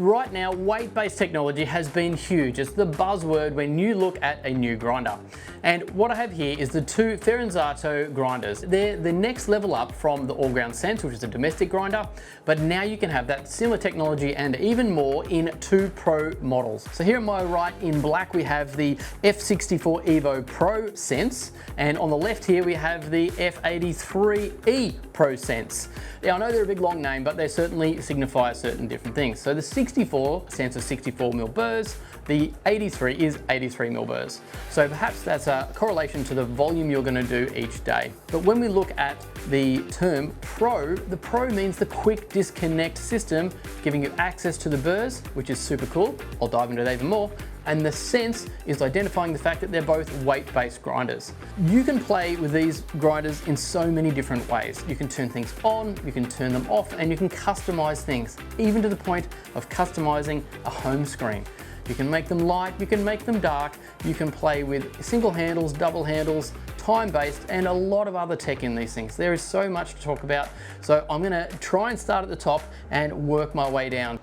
right now, weight-based technology has been huge. It's the buzzword when you look at a new grinder. And what I have here is the two Fiorenzato grinders. They're the next level up from the all-ground Sense, which is a domestic grinder, but now you can have that similar technology and even more in two Pro models. So here on my right in black, we have the F64E Pro Sense, and on the left here we have the F83E Pro Sense. Now I know they're a big long name, but they certainly signify certain different things. So the 64 stands for 64mm burrs, the 83 is 83mm burrs. So perhaps that's a correlation to the volume you're going to do each day. But when we look at the term Pro, the Pro means the quick disconnect system, giving you access to the burrs, which is super cool. I'll dive into that even more. And the Sense is identifying the fact that they're both weight-based grinders. You can play with these grinders in so many different ways. You can turn things on, you can turn them off, and you can customize things, even to the point of customizing a home screen. You can make them light, you can make them dark, you can play with single handles, double handles, time-based, and a lot of other tech in these things. There is so much to talk about, so I'm gonna try and start at the top and work my way down.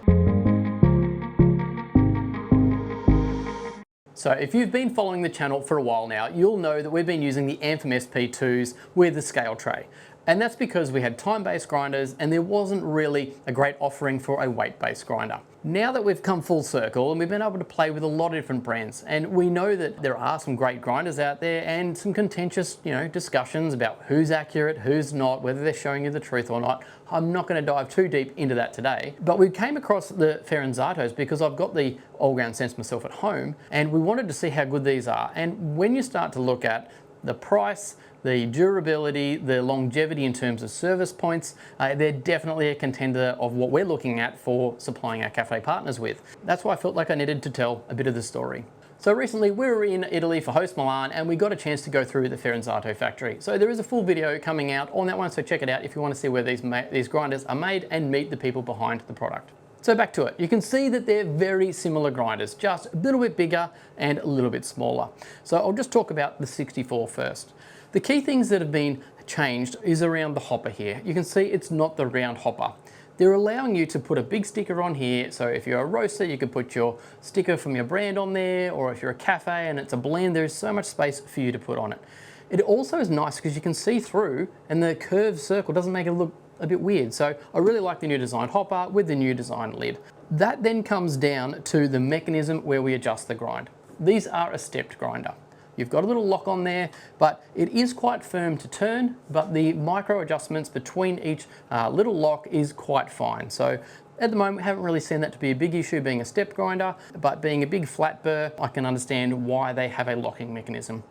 So if you've been following the channel for a while now, you'll know that we've been using the Anthem SP2s with the scale tray. And that's because we had time-based grinders and there wasn't really a great offering for a weight-based grinder. Now that we've come full circle and we've been able to play with a lot of different brands, and we know that there are some great grinders out there and some contentious, discussions about who's accurate, who's not, whether they're showing you the truth or not. I'm not going to dive too deep into that today, but we came across the Fiorenzatos because I've got the all-ground Sense myself at home and we wanted to see how good these are. And when you start to look at the price, the durability, the longevity in terms of service points, they're definitely a contender of what we're looking at for supplying our cafe partners with. That's why I felt like I needed to tell a bit of the story. So recently we were in Italy for Host Milan and we got a chance to go through the Fiorenzato factory. So there is a full video coming out on that one, so check it out if you want to see where these grinders are made and meet the people behind the product. So back to it. You can see that they're very similar grinders, just a little bit bigger and a little bit smaller. So I'll just talk about the 64 first. The key things that have been changed is around the hopper here. You can see it's not the round hopper. They're allowing you to put a big sticker on here. So if you're a roaster, you can put your sticker from your brand on there, or if you're a cafe and it's a blend, there's so much space for you to put on it. It also is nice because you can see through and the curved circle doesn't make it look a bit weird. So I really like the new design hopper with the new design lid. That then comes down to the mechanism where we adjust the grind. These are a stepped grinder. You've got a little lock on there, but it is quite firm to turn, but the micro adjustments between each little lock is quite fine. So at the moment, we haven't really seen that to be a big issue being a stepped grinder, but being a big flat burr, I can understand why they have a locking mechanism.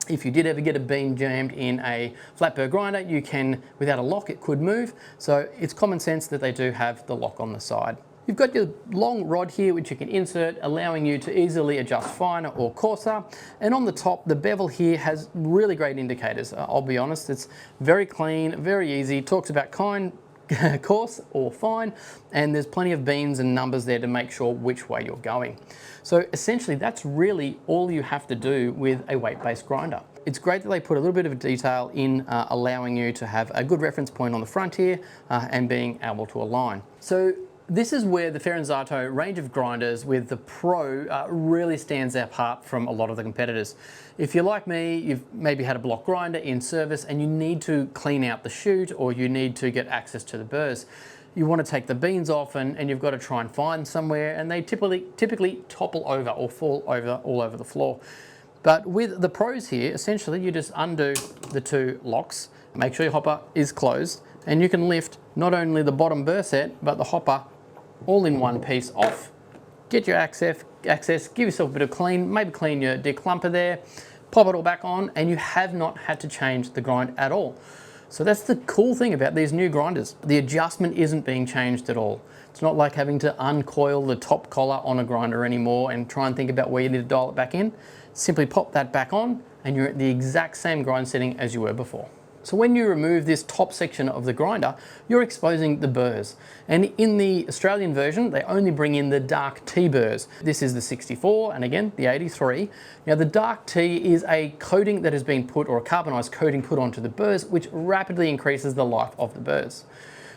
If you did ever get a bean jammed in a flat burr grinder, you can, without a lock, it could move. So it's common sense that they do have the lock on the side. You've got your long rod here which you can insert, allowing you to easily adjust finer or coarser. And on the top, the bevel here has really great indicators. I'll be honest, it's very clean, very easy. It talks about coarse or fine, and there's plenty of beans and numbers there to make sure which way you're going. So essentially that's really all you have to do with a weight-based grinder. It's great that they put a little bit of detail in allowing you to have a good reference point on the front here and being able to align. So this is where the Fiorenzato range of grinders with the Pro really stands apart from a lot of the competitors. If you're like me, you've maybe had a block grinder in service and you need to clean out the chute or you need to get access to the burrs. You want to take the beans off and you've got to try and find somewhere, and they typically topple over or fall over all over the floor. But with the Pros here, essentially you just undo the two locks, make sure your hopper is closed, and you can lift not only the bottom burr set, but the hopper all in one piece off. Get your access, give yourself a bit of clean, maybe clean your declumper there, pop it all back on, and you have not had to change the grind at all. So that's the cool thing about these new grinders. The adjustment isn't being changed at all. It's not like having to uncoil the top collar on a grinder anymore and try and think about where you need to dial it back in. Simply pop that back on and you're at the exact same grind setting as you were before. So when you remove this top section of the grinder, you're exposing the burrs. And in the Australian version, they only bring in the dark tea burrs. This is the 64 and again, the 83. Now the dark tea is a coating that has been put, or a carbonized coating put onto the burrs, which rapidly increases the life of the burrs.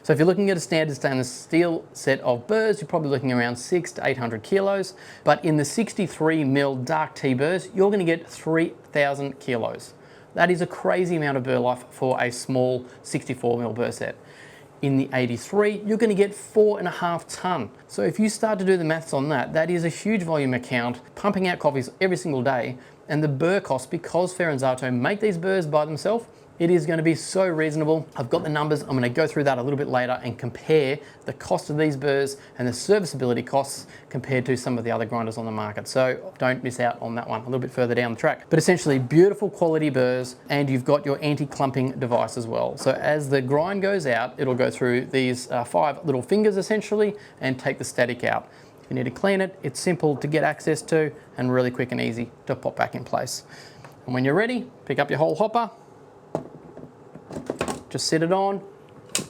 So if you're looking at a standard stainless steel set of burrs, you're probably looking around 600 to 800 kilos. But in the 63mm dark tea burrs, you're going to get 3,000 kilos. That is a crazy amount of burr life for a small 64mm burr set. In the 83, you're going to get 4.5 ton. So if you start to do the maths on that, that is a huge volume account, pumping out coffees every single day. And the burr cost, because Fiorenzato make these burrs by themselves, it is going to be so reasonable. I've got the numbers. I'm going to go through that a little bit later and compare the cost of these burrs and the serviceability costs compared to some of the other grinders on the market. So don't miss out on that one a little bit further down the track. But essentially beautiful quality burrs, and you've got your anti-clumping device as well. So as the grind goes out, it'll go through these 5 little fingers essentially and take the static out. If you need to clean it, it's simple to get access to and really quick and easy to pop back in place. And when you're ready, pick up your whole hopper, just sit it on,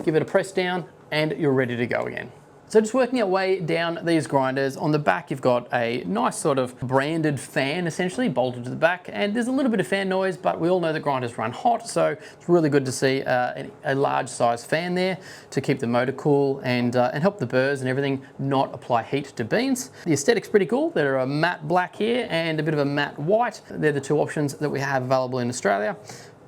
give it a press down, and you're ready to go again. So just working our way down these grinders, on the back you've got a nice sort of branded fan essentially bolted to the back, and there's a little bit of fan noise, but we all know that grinders run hot, so it's really good to see a large size fan there to keep the motor cool and help the burrs and everything not apply heat to beans. The aesthetic's pretty cool. There are a matte black here and a bit of a matte white. They're the 2 options that we have available in Australia.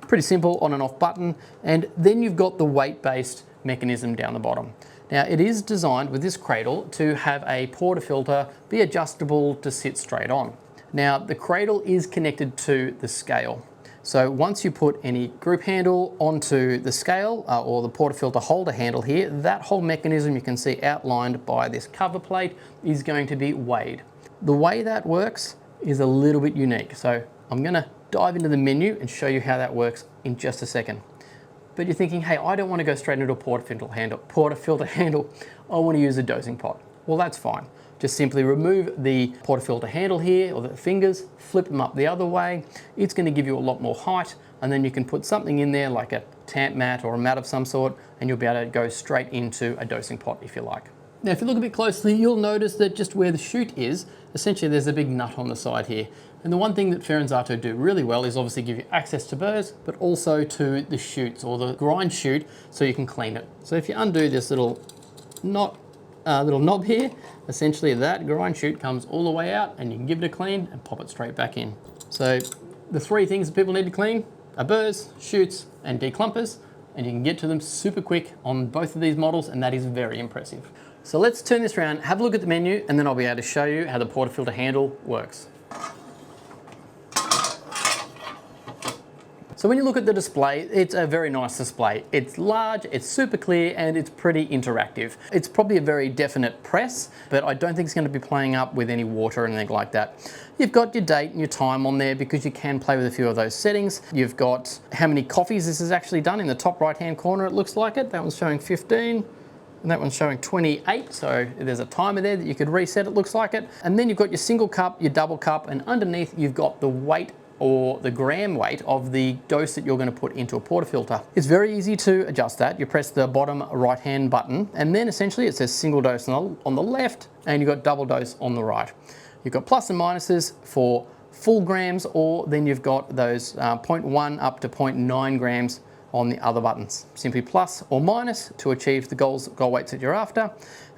Pretty simple on and off button, and then you've got the weight-based mechanism down the bottom. Now it is designed with this cradle to have a portafilter be adjustable to sit straight on. Now the cradle is connected to the scale. So once you put any group handle onto the scale or the portafilter holder handle here, that whole mechanism you can see outlined by this cover plate is going to be weighed. The way that works is a little bit unique. So I'm going to dive into the menu and show you how that works in just a second. But you're thinking, hey, I don't want to go straight into a portafilter handle. I want to use a dosing pot. Well, that's fine. Just simply remove the portafilter handle here, or the fingers, flip them up the other way. It's going to give you a lot more height, and then you can put something in there like a tamp mat or a mat of some sort, and you'll be able to go straight into a dosing pot if you like. Now, if you look a bit closely, you'll notice that just where the chute is, essentially there's a big nut on the side here. And the one thing that Fiorenzato do really well is obviously give you access to burrs, but also to the chutes or the grind chute so you can clean it. So if you undo this little knob here, essentially that grind chute comes all the way out and you can give it a clean and pop it straight back in. So the 3 things that people need to clean are burrs, chutes, and declumpers, and you can get to them super quick on both of these models, and that is very impressive. So let's turn this around, have a look at the menu, and then I'll be able to show you how the portafilter handle works. So when you look at the display, it's a very nice display. It's large, it's super clear, and it's pretty interactive. It's probably a very definite press, but I don't think it's going to be playing up with any water or anything like that. You've got your date and your time on there because you can play with a few of those settings. You've got how many coffees this has actually done in the top right-hand corner, it looks like it. That one's showing 15. And that one's showing 28, so there's a timer there that you could reset, it looks like it. And then you've got your single cup, your double cup, and underneath you've got the weight or the gram weight of the dose that you're going to put into a portafilter. It's very easy to adjust that. You press the bottom right hand button, and then essentially it says single dose on the left, and you've got double dose on the right. You've got plus and minuses for full grams, or then you've got those 0.1 up to 0.9 grams on the other buttons. Simply plus or minus to achieve the goal weights that you're after,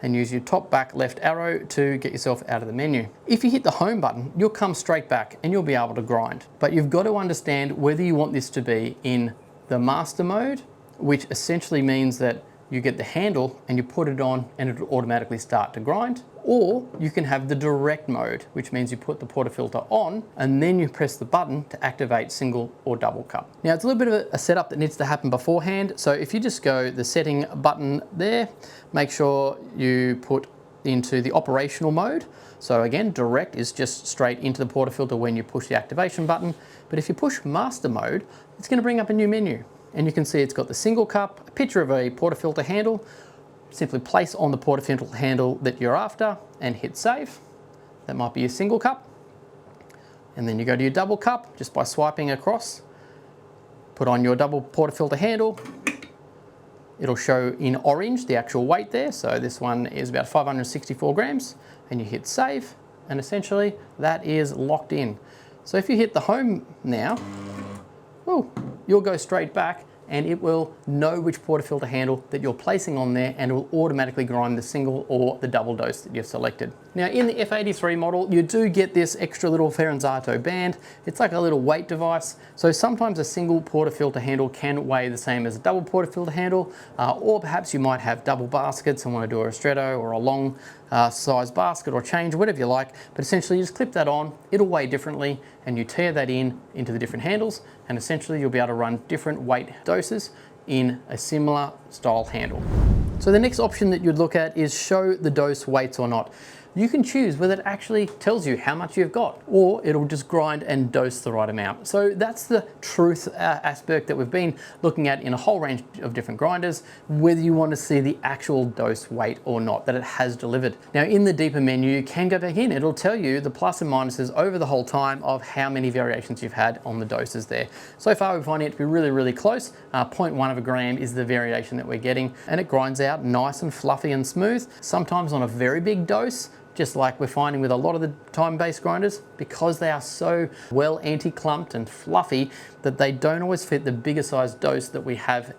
and use your top, back, left arrow to get yourself out of the menu. If you hit the home button, you'll come straight back and you'll be able to grind. But you've got to understand whether you want this to be in the master mode, which essentially means that you get the handle and you put it on and it'll automatically start to grind. Or you can have the direct mode, which means you put the portafilter on and then you press the button to activate single or double cup. Now it's a little bit of a setup that needs to happen beforehand. So if you just go the setting button there, make sure you put into the operational mode. So again, direct is just straight into the portafilter when you push the activation button. But if you push master mode, it's going to bring up a new menu. And you can see it's got the single cup, a picture of a portafilter handle. Simply place on the portafilter handle that you're after and hit save. That might be your single cup. And then you go to your double cup just by swiping across. Put on your double portafilter handle. It'll show in orange the actual weight there. So this one is about 564 grams, and you hit save, and essentially that is locked in. So if you hit the home now, you'll go straight back and it will know which portafilter handle that you're placing on there, and it will automatically grind the single or the double dose that you've selected. Now in the F83 model, you do get this extra little Fiorenzato band. It's like a little weight device. So sometimes a single portafilter handle can weigh the same as a double portafilter handle, or perhaps you might have double baskets and want to do a ristretto or a long size basket or change, whatever you like. But essentially you just clip that on, it'll weigh differently, and you tear that into the different handles, and essentially you'll be able to run different weight doses in a similar style handle. So the next option that you'd look at is show the dose weights or not. You can choose whether it actually tells you how much you've got, or it'll just grind and dose the right amount. So that's the truth aspect that we've been looking at in a whole range of different grinders, whether you want to see the actual dose weight or not that it has delivered. Now in the deeper menu, you can go back in. It'll tell you the plus and minuses over the whole time of how many variations you've had on the doses there. So far we're finding it to be really, really close. 0.1 of a gram is the variation that we're getting, and it grinds out nice and fluffy and smooth, sometimes on a very big dose, just like we're finding with a lot of the time-based grinders, because they are so well anti-clumped and fluffy that they don't always fit the bigger size dose that we have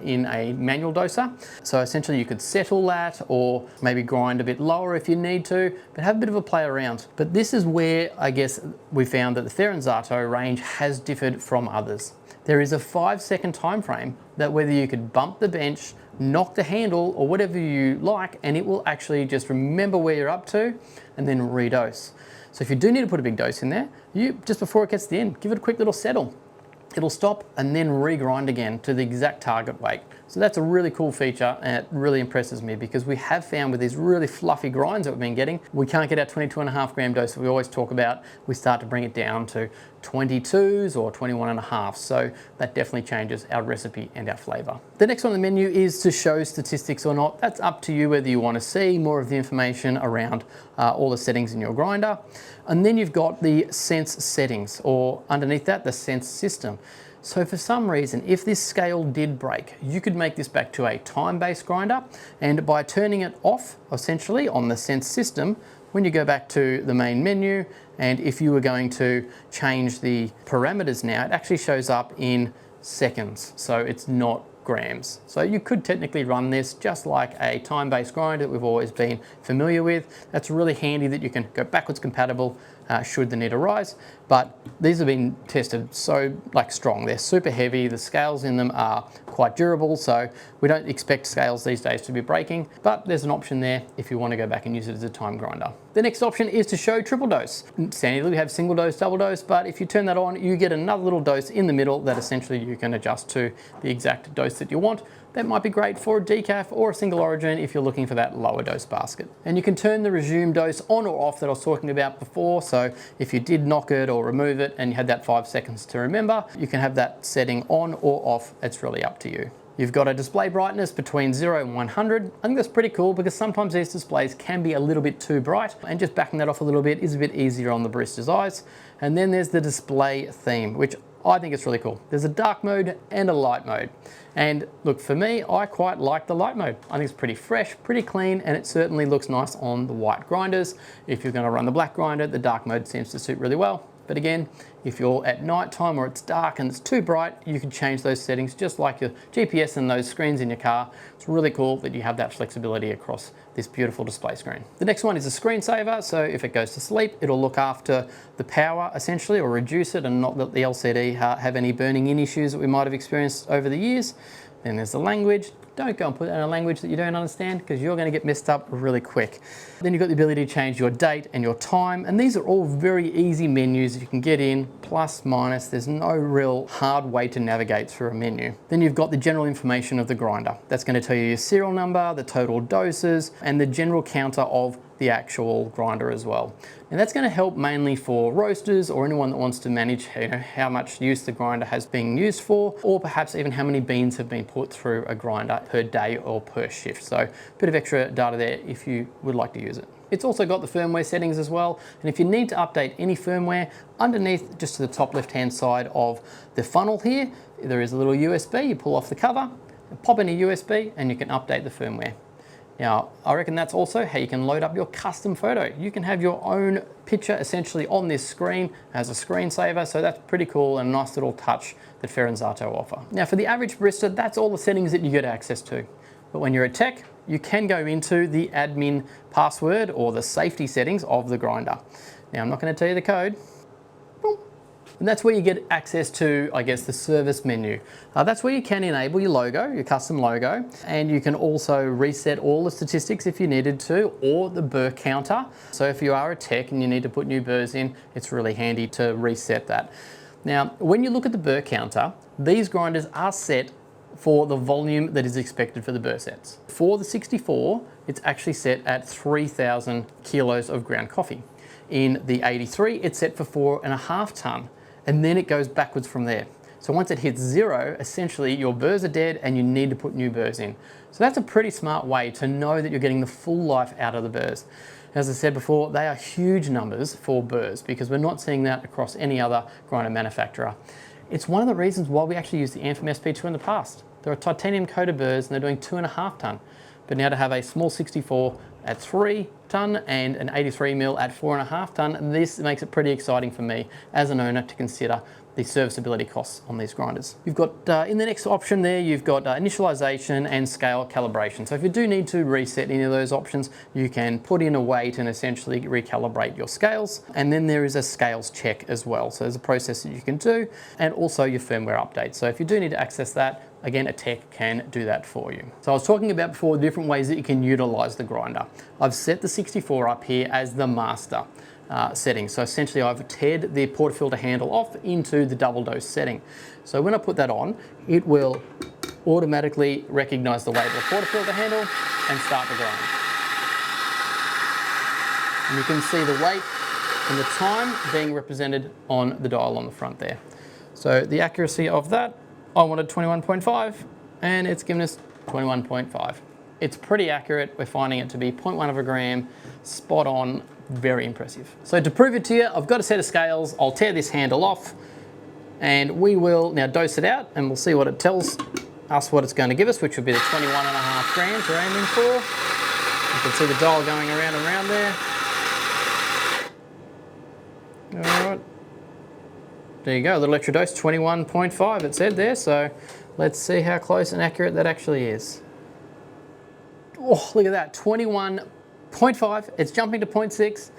in a manual doser. So essentially you could settle that, or maybe grind a bit lower if you need to, but have a bit of a play around. But this is where I guess we found that the Fiorenzato range has differed from others. There is a 5-second time frame that whether you could bump the bench, knock the handle, or whatever you like, and it will actually just remember where you're up to and then redose. So if you do need to put a big dose in there, you just before it gets to the end, give it a quick little settle. It'll stop and then regrind again to the exact target weight. So that's a really cool feature, and it really impresses me, because we have found with these really fluffy grinds that we've been getting, we can't get our 22.5 gram dose that we always talk about. We start to bring it down to 22s or 21.5. So that definitely changes our recipe and our flavor. The next one on the menu is to show statistics or not. That's up to you whether you want to see more of the information around all the settings in your grinder. And then you've got the sense settings, or underneath that, the sense system. So for some reason, if this scale did break, you could make this back to a time-based grinder, and by turning it off, essentially, on the sense system, when you go back to the main menu, and if you were going to change the parameters now, it actually shows up in seconds, so it's not grams. So you could technically run this just like a time-based grinder that we've always been familiar with. That's really handy that you can go backwards compatible should the need arise. But these have been tested so strong. They're super heavy. The scales in them are quite durable, so we don't expect scales these days to be breaking, but there's an option there if you want to go back and use it as a time grinder. The next option is to show triple dose. Standardly we have single dose, double dose, but if you turn that on, you get another little dose in the middle that essentially you can adjust to the exact dose that you want. That might be great for a decaf or a single origin if you're looking for that lower dose basket. And you can turn the resume dose on or off that I was talking about before. So if you did knock it or remove it and you had that 5 seconds to remember, you can have that setting on or off. It's really up to you. You've got a display brightness between 0 and 100. I think that's pretty cool, because sometimes these displays can be a little bit too bright, and just backing that off a little bit is a bit easier on the barista's eyes. And then there's the display theme, which I think it's really cool. There's a dark mode and a light mode. And look, for me, I quite like the light mode. I think it's pretty fresh, pretty clean, and it certainly looks nice on the white grinders. If you're gonna run the black grinder, the dark mode seems to suit really well. But again, if you're at night time or it's dark and it's too bright, you can change those settings just like your GPS and those screens in your car. It's really cool that you have that flexibility across this beautiful display screen. The next one is a screensaver. So if it goes to sleep, it'll look after the power essentially, or reduce it, and not let the LCD have any burning in issues that we might have experienced over the years. Then there's the language. Don't go and put it in a language that you don't understand, because you're going to get messed up really quick. Then you've got the ability to change your date and your time, and these are all very easy menus that you can get in, plus, minus. There's no real hard way to navigate through a menu. Then you've got the general information of the grinder. That's going to tell you your serial number, the total doses, and the general counter of the actual grinder as well. And that's going to help mainly for roasters or anyone that wants to manage how much use the grinder has been used for, or perhaps even how many beans have been put through a grinder per day or per shift. So a bit of extra data there if you would like to use it. It's also got the firmware settings as well, and if you need to update any firmware, underneath just to the top left hand side of the funnel here, there is a little USB. You pull off the cover, pop in a USB, and you can update the firmware. Now, I reckon that's also how you can load up your custom photo. You can have your own picture essentially on this screen as a screensaver, so that's pretty cool and a nice little touch that Fiorenzato offer. Now, for the average barista, that's all the settings that you get access to. But when you're a tech, you can go into the admin password or the safety settings of the grinder. Now, I'm not going to tell you the code. And that's where you get access to, I guess, the service menu. That's where you can enable your logo, your custom logo, and you can also reset all the statistics if you needed to, or the burr counter. So if you are a tech and you need to put new burrs in, it's really handy to reset that. Now, when you look at the burr counter, these grinders are set for the volume that is expected for the burr sets. For the 64, it's actually set at 3,000 kilos of ground coffee. In the 83, it's set for 4.5 ton. And then it goes backwards from there. So once it hits 0, essentially your burrs are dead and you need to put new burrs in. So that's a pretty smart way to know that you're getting the full life out of the burrs. As I said before, they are huge numbers for burrs because we're not seeing that across any other grinder manufacturer. It's one of the reasons why we actually used the Anthem SP2 in the past. There are titanium coated burrs and they're doing 2.5 ton. But now to have a small 64 at 3 ton and an 83 mil at 4.5 ton, this makes it pretty exciting for me as an owner to consider the serviceability costs on these grinders. You've got in the next option there, you've got initialization and scale calibration. So if you do need to reset any of those options, you can put in a weight and essentially recalibrate your scales. And then there is a scales check as well. So there's a process that you can do, and also your firmware updates. So if you do need to access that, again, a tech can do that for you. So I was talking about before the different ways that you can utilize the grinder. I've set the 64 up here as the master setting. So essentially I've teared the portafilter handle off into the double dose setting. So when I put that on, it will automatically recognize the weight of the portafilter handle and start the grind. And you can see the weight and the time being represented on the dial on the front there. So the accuracy of that, I wanted 21.5 and it's given us 21.5. It's pretty accurate. We're finding it to be 0.1 of a gram, spot on, very impressive. So to prove it to you, I've got a set of scales. I'll tear this handle off and we will now dose it out and we'll see what it tells us what it's going to give us, which would be the 21.5 grams we're aiming for. You can see the dial going around and around there. All right. There you go, a little extra dose, 21.5 it said there, so let's see how close and accurate that actually is. Oh, look at that, 21.5, it's jumping to 0.6,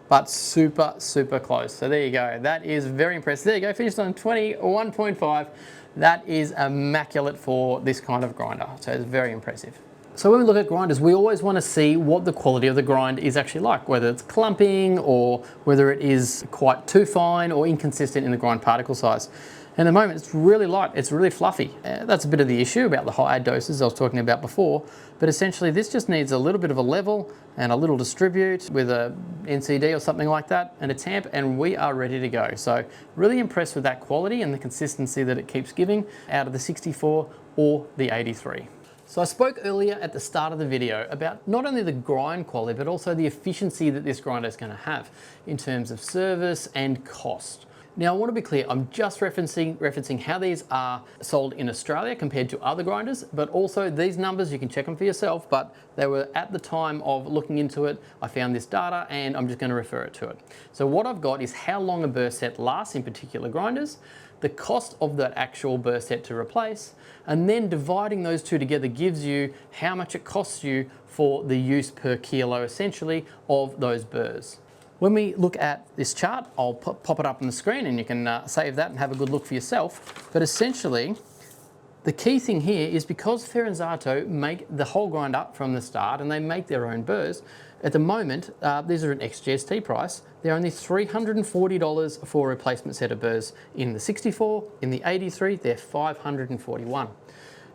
but super, super close. So there you go, that is very impressive. There you go, finished on 21.5. That is immaculate for this kind of grinder, so it's very impressive. So when we look at grinders, we always want to see what the quality of the grind is actually like, whether it's clumping or whether it is quite too fine or inconsistent in the grind particle size. And at the moment, it's really light, it's really fluffy. That's a bit of the issue about the higher doses I was talking about before, but essentially this just needs a little bit of a level and a little distribute with a NCD or something like that and a tamp, and we are ready to go. So really impressed with that quality and the consistency that it keeps giving out of the 64 or the 83. So I spoke earlier at the start of the video about not only the grind quality, but also the efficiency that this grinder is going to have in terms of service and cost. Now I want to be clear, I'm just referencing how these are sold in Australia compared to other grinders, but also these numbers, you can check them for yourself, but they were at the time of looking into it, I found this data and I'm just going to refer it to it. So what I've got is how long a burr set lasts in particular grinders, the cost of that actual burr set to replace, and then dividing those two together gives you how much it costs you for the use per kilo essentially of those burrs. When we look at this chart, I'll pop it up on the screen and you can save that and have a good look for yourself. But essentially, the key thing here is because Fiorenzato make the whole grind up from the start and they make their own burrs, at the moment, these are an ex-GST price, they're only $340 for a replacement set of burrs. In the 64, in the 83, they're $541.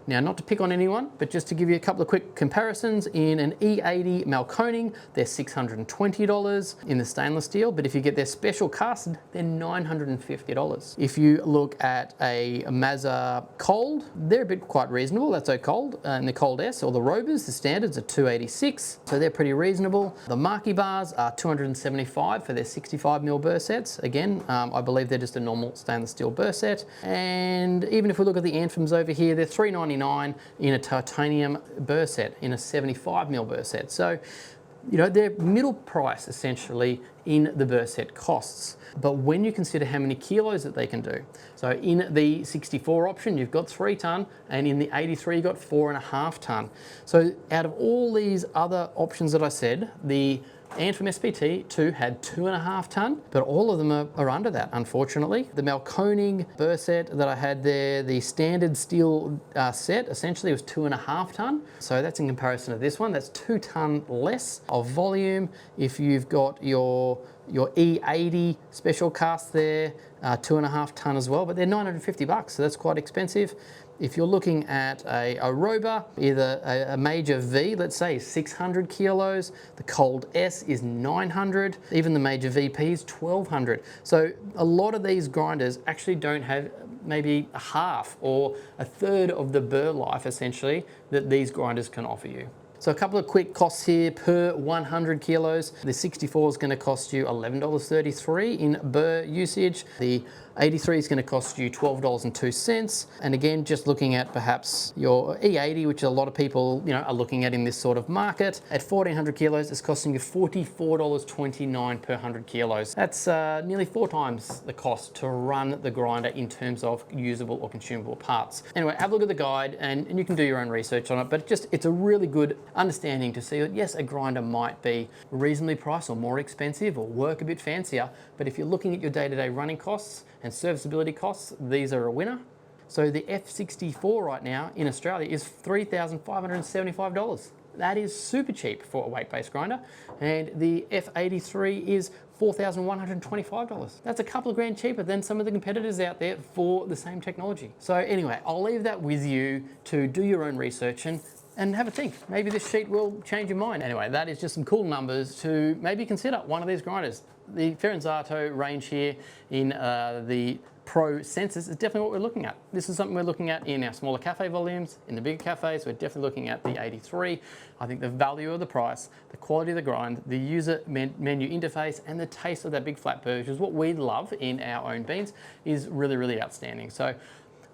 Now, not to pick on anyone, but just to give you a couple of quick comparisons, in an E80 Malconing, they're $620 in the stainless steel, but if you get their special casted, they're $950. If you look at a Mazda Cold, they're a bit quite reasonable, that's so cold, and the Cold S, or the Rovers, the standards are $286, so they're pretty reasonable. The Marquee bars are $275 for their 65mm burr sets. Again, I believe they're just a normal stainless steel burr set. And even if we look at the Anthems over here, they're $398 $199 in a titanium burr set, in a 75mm burr set. So, you know, they're middle price essentially in the burr set costs. But when you consider how many kilos that they can do, so in the 64 option, you've got 3 ton, and in the 83, you've got 4.5 ton. So out of all these other options that I said, the Anthem SPT2 had 2.5 ton, but all of them are under that, unfortunately. The Malkoning burr set that I had there, the standard steel set, essentially was 2.5 ton. So that's in comparison to this one, that's 2 ton less of volume. If you've got your E80 special cast there, 2.5 ton as well, but they're $950, so that's quite expensive. If you're looking at a Roba, either a major V, let's say 600 kilos, the Cold S is 900, even the major VP is 1200. So a lot of these grinders actually don't have maybe a half or a third of the burr life essentially that these grinders can offer you. So a couple of quick costs here per 100 kilos. The 64 is going to cost you $11.33 in burr usage. The 83 is going to cost you $12.02. And again, just looking at perhaps your E80, which a lot of people, you know, are looking at in this sort of market, at 1400 kilos, it's costing you $44.29 per 100 kilos. That's nearly 4 times the cost to run the grinder in terms of usable or consumable parts. Anyway, have a look at the guide and you can do your own research on it, but it's a really good understanding to see that yes, a grinder might be reasonably priced or more expensive or work a bit fancier, but if you're looking at your day-to-day running costs and serviceability costs, these are a winner. So the F64 right now in Australia is $3,575. That is super cheap for a weight-based grinder. And the F83 is $4,125. That's a couple of grand cheaper than some of the competitors out there for the same technology. So anyway, I'll leave that with you to do your own research and have a think. Maybe this sheet will change your mind. Anyway, that is just some cool numbers to maybe consider one of these grinders. The Fiorenzato range here in the Pro Senses is definitely what we're looking at. This is something we're looking at in our smaller cafe volumes. In the bigger cafes, we're definitely looking at the 83. I think the value of the price, the quality of the grind, the user menu interface, and the taste of that big flat burr, which is what we love in our own beans, is really, really outstanding. So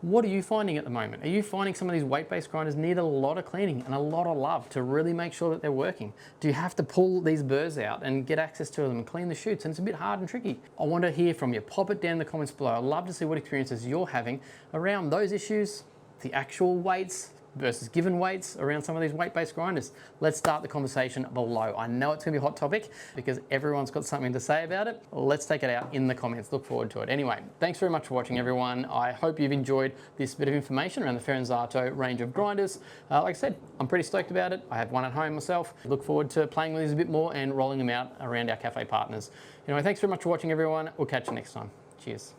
what are you finding at the moment? Are you finding some of these weight-based grinders need a lot of cleaning and a lot of love to really make sure that they're working? Do you have to pull these burrs out and get access to them and clean the chutes? And it's a bit hard and tricky. I want to hear from you. Pop it down in the comments below. I'd love to see what experiences you're having around those issues, the actual weights versus given weights around some of these weight-based grinders. Let's start the conversation below. I know it's going to be a hot topic because everyone's got something to say about it. Let's take it out in the comments. Look forward to it. Anyway, thanks very much for watching, everyone. I hope you've enjoyed this bit of information around the Fiorenzato range of grinders. Like I said, I'm pretty stoked about it. I have one at home myself. Look forward to playing with these a bit more and rolling them out around our cafe partners. Anyway, thanks very much for watching, everyone. We'll catch you next time. Cheers.